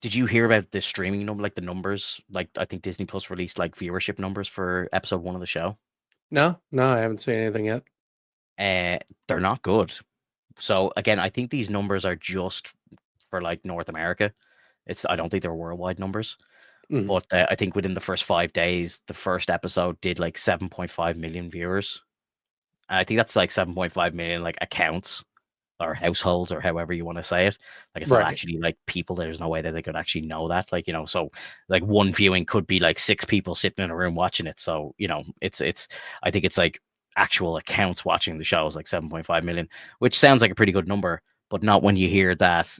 Did you hear about the streaming number, like the numbers? Like I think Disney Plus released like viewership numbers for episode 1 of the show. No, no, I haven't seen anything yet. Uh, they're not good. So again, I think these numbers are just for like North America. I don't think they're worldwide numbers. Mhm. But I think within the first 5 days, the first episode did like 7.5 million viewers. And I think that's like 7.5 million like accounts or households or however you want to say it. Like it's not Right. actually like people. There's no way that they could actually know that. Like, so like one viewing could be like six people sitting in a room watching it. So, it's I think it's like actual accounts watching the show is like 7.5 million, which sounds like a pretty good number, but not when you hear that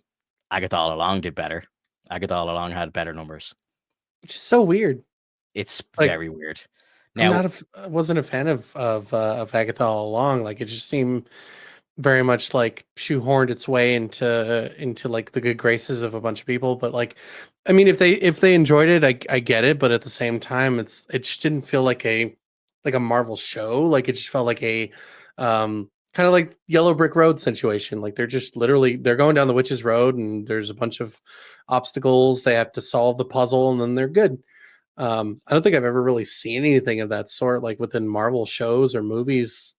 Agatha All Along did better. Agatha All Along had better numbers. Which is so weird. It's Like very weird. I'm Now, not I wasn't a fan of Agatha all along. Like it just seemed very much like shoehorned its way into like the good graces of a bunch of people. But like, I mean, if they enjoyed it, I get it. But at the same time, it just didn't feel like a Marvel show. Like it just felt like a kind of like Yellow Brick Road situation. Like they're just literally they're going down the witch's road, and there's a bunch of obstacles. They have to solve the puzzle, and then they're good. I don't think I've ever really seen anything of that sort, like within Marvel shows or movies,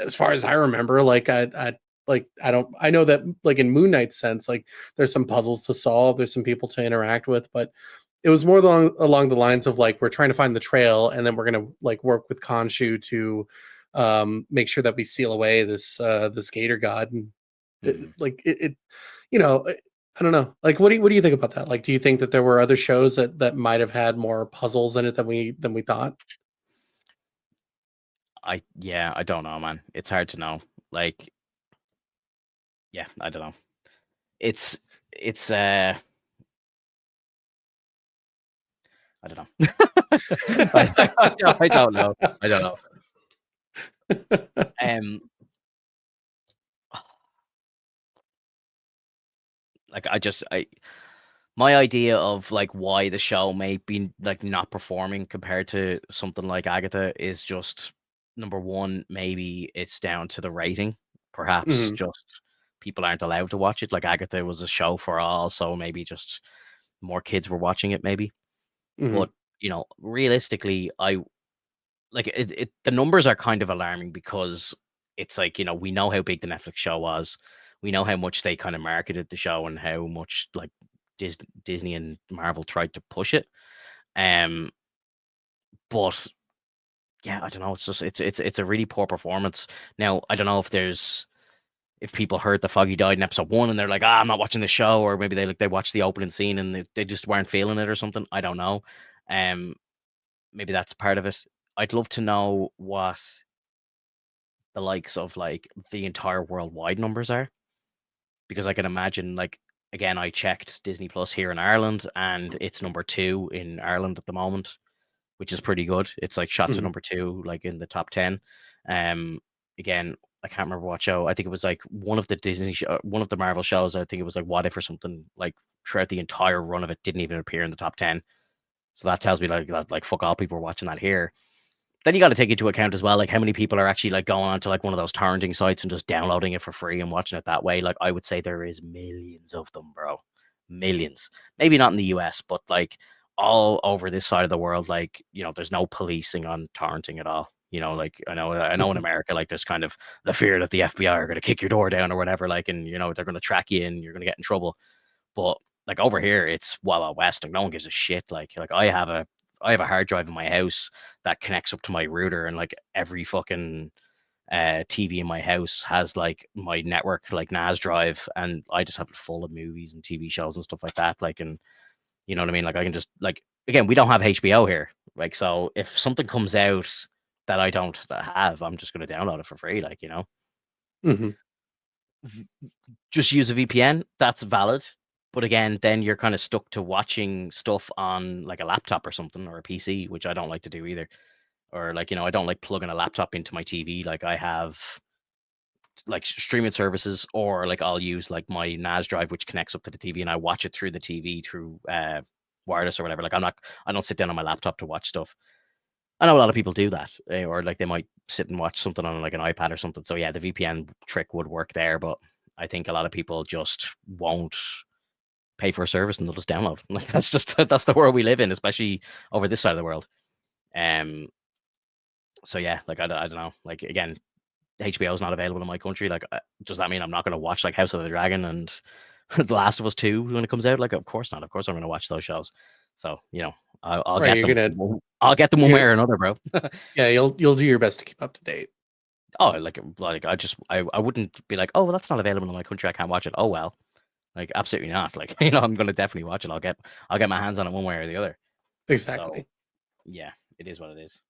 as far as I remember. I don't. I know that like in Moon Knight's sense, like there's some puzzles to solve, there's some people to interact with, but it was more along the lines of like we're trying to find the trail, and then we're gonna like work with Khonshu to make sure that we seal away this Gator God, and hmm, it you know, I don't know. Like, what do you think about that? Like, do you think that there were other shows that might have had more puzzles in it than we thought? I don't know, man. It's hard to know. Like, yeah, I don't know. It's I don't know. I don't know. I don't know. Um, like my idea of like why the show may be like not performing compared to something like Agatha is just number one, maybe it's down to the rating. Perhaps Mhm, just people aren't allowed to watch it. Like Agatha was a show for all, so maybe just more kids were watching it, maybe. mhm, But realistically, the numbers are kind of alarming because it's like, we know how big the Netflix show was. We know how much they kind of marketed the show and how much like Disney and Marvel tried to push it. Um, but yeah, I don't know. It's just it's a really poor performance. Now, I don't know if people heard the Foggy died in episode 1 and they're like, I'm not watching the show, or maybe they watched the opening scene and they just weren't feeling it or something. I don't know. Um, maybe that's part of it. I'd love to know what the likes of like the entire worldwide numbers are, because I can imagine like, again, I checked Disney Plus here in Ireland and it's number 2 in Ireland at the moment, which is pretty good. It's like shot to mhm. number 2 like in the top 10. Um Again, I can't remember what show. I think it was like one of the Marvel shows. I think it was like What If or something, like throughout the entire run of it didn't even appear in the top 10. So that tells me like fuck all, people are watching that here. Then you got to take into account as well, like how many people are actually like going on to like one of those torrenting sites and just downloading it for free and watching it that way. Like I would say there is millions of them, bro, millions. Maybe not in the US, but like all over this side of the world. Like there's no policing on torrenting at all. Like I know in America, like there's kind of the fear that the FBI are going to kick your door down or whatever, like, and they're going to track you and you're going to get in trouble. But like over here, it's Wild Wild West. Like no one gives a shit. Like I have a hard drive in my house that connects up to my router, and like every fucking TV in my house has like my network like NAS drive, and I just have it full of movies and TV shows and stuff like that. Like, and you know what I mean? Like I can just like, again, we don't have HBO here. Like, so if something comes out that I don't have, I'm just gonna download it for free. Like, Mhm. just use a VPN. That's valid. But again, then you're kind of stuck to watching stuff on like a laptop or something, or a PC, which I don't like to do either. Or like, I don't like plugging a laptop into my TV. Like I have like streaming services, or like I'll use like my NAS drive, which connects up to the TV, and I watch it through the TV through wireless or whatever. Like I don't sit down on my laptop to watch stuff. I know a lot of people do that, or like they might sit and watch something on like an iPad or something. So yeah, the VPN trick would work there, but I think a lot of people just won't pay for a service and they'll just download. Like that's the world we live in, especially over this side of the world. Um. So yeah, like I don't know. Like again, HBO is not available in my country. Like, does that mean I'm not going to watch like House of the Dragon and The Last of Us 2 when it comes out? Like, of course not. Of course I'm going to watch those shows. So I'll Right, get you're them. gonna I'll get them one way you're or another, bro. yeah, you'll do your best to keep up to date. Oh, like I wouldn't be like, oh, well, that's not available in my country. I can't watch it. Oh well, like absolutely not. Like I'm going to definitely watch it. I'll get my hands on it one way or the other. So Exactly. yeah, it is what it is.